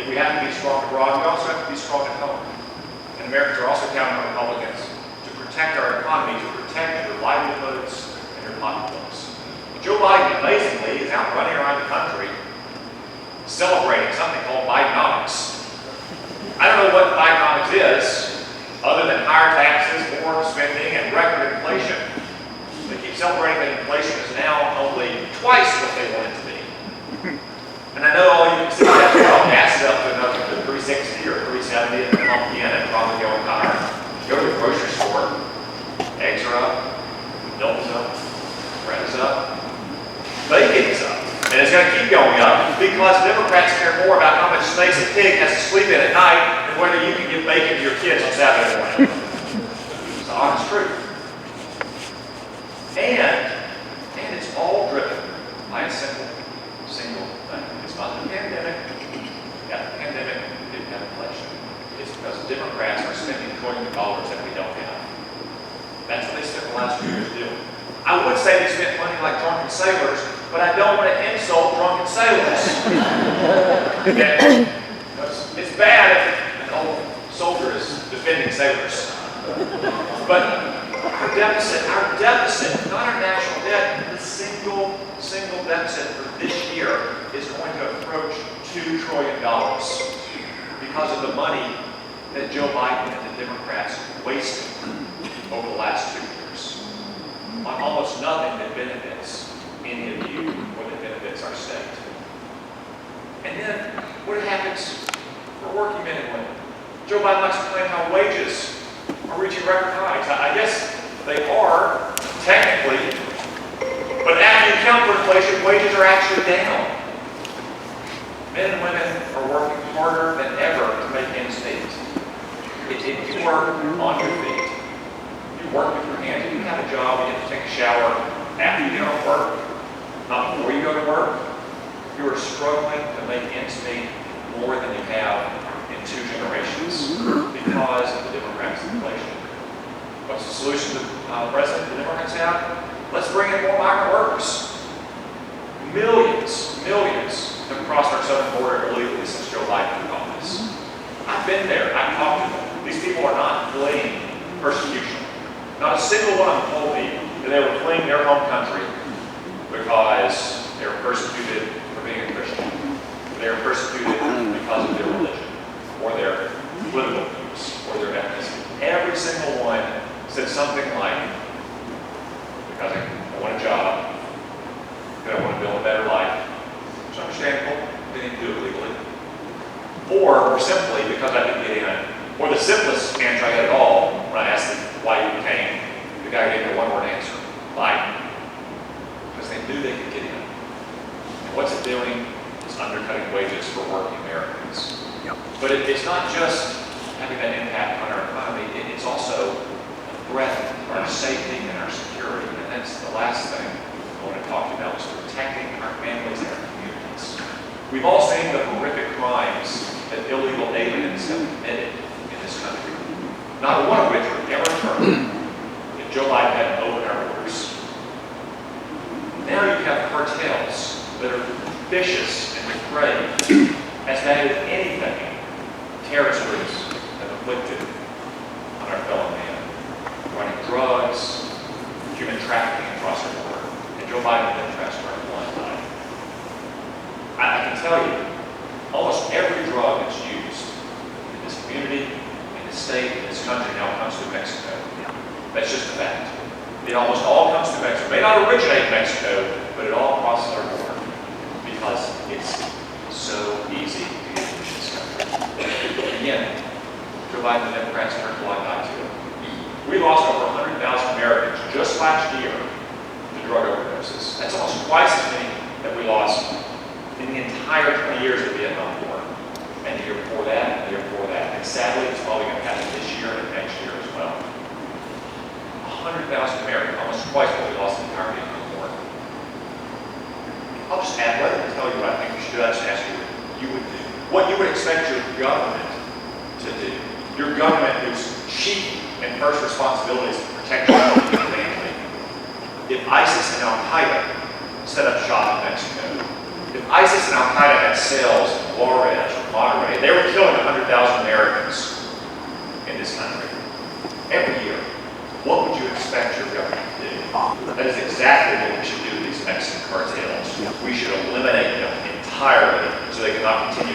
if we have to be strong abroad, we also have to be strong at home. And Americans are also counting on Republicans to protect our economy, to protect your livelihoods and your pocketbooks. Joe Biden, amazingly, is out running around the country celebrating something called Bidenomics. I don't know what Bidenomics is, other than higher taxes, more spending, and record inflation. They keep celebrating that inflation is now only twice what they want it to be. And I know all you can see that well, gas is up to another to 360 or 370 and pump in and probably going higher. Go to the grocery store, eggs are up, milk is up, bread is up, bacon is up. And it's going to keep going up because Democrats care more about how much space a pig has to sleep in at night than whether you can give bacon to your kids on Saturday morning. It's the honest truth. And it's all driven by a single thing. It's not the pandemic. Yeah, the pandemic didn't have inflation. It's because Democrats are spending trillions of dollars that we don't have. That's what they spent the last 2 years doing. I would say they spent money like drunken sailors, but I don't want to insult drunken sailors. Okay? It's bad if an old soldier is defending sailors. But our deficit, not our national debt, the single deficit for this year is going to approach $2 trillion because of the money that Joe Biden and the Democrats wasted over the last 2 years on almost nothing that benefits any of you or that benefits our state. And then what happens for working men and women? Joe Biden likes to claim how wages are reaching record highs. I guess they are, technically, but after you account for inflation, wages are actually down. Men and women are working harder than ever to make ends meet. If you work on your feet, you work with your hands, if you have a job, you get to take a shower after you get off work, not before you go to work, you are struggling to make ends meet more than you have in 2 generations because of the Democrats' inflation. What's the solution the President and the Democrats have? Let's bring in more migrant workers. Millions have crossed our southern border illegally since Joe Biden took office. I've been there. I've talked to them. These people are not fleeing persecution. Not a single one of them told me that they were fleeing their home country because they were persecuted for being a Christian. They were persecuted because of their religion, or their political views, or their ethnicity. Every single one said something like, because I want a job, because I want to build a better life, which is understandable, they didn't do it legally. Or simply because I didn't get in. Or the simplest answer I had at all, when I asked them why you came, the guy gave me a one-word answer, Biden. Because they knew they could get in. And what's it doing? It's undercutting wages for working Americans. Yep. But it's not just having that impact on our economy, it's also a threat to our safety and our security. And that's the last thing I want to talk about, is protecting our families and our communities. We've all seen the horrific crimes that illegal aliens have committed in this country, not one of which would ever occur if Joe Biden hadn't opened our borders. Now you have cartels that are vicious and depraved, as bad as anything terrorist groups have inflicted on our fellow man, running drugs, human trafficking across our border, and Joe Biden and Democrats are a blind eye. I can tell you, almost every drug that's used in this community, in this state, in this country now comes to Mexico. That's just a fact. It almost all comes to Mexico. It may not originate in Mexico, but it all crosses our border because it's so easy to get into this country. Again, Joe Biden and the Democrats turned a blind eye to it. We lost over 100,000 Americans just last year to drug overdoses. That's almost twice as many that we lost in the entire 20 years of the Vietnam War. And the year before that, and the year before that. And sadly, it's probably going to happen this year and next year as well. 100,000 Americans, almost twice what we lost in the entire Vietnam War. I'll just add, rather than tell you what I think you should do, I just ask you what you would do. What you would expect your government to do. Your government, whose chief and first responsibility is to protect your family. If ISIS and Al-Qaeda set up shop in Mexico, if ISIS and Al-Qaeda had cells in Juarez or Monterey. They were killing 100,000 Americans in this country every year. What would you expect your government to do? That is exactly what we should do with these Mexican cartels. We should eliminate them entirely so they cannot continue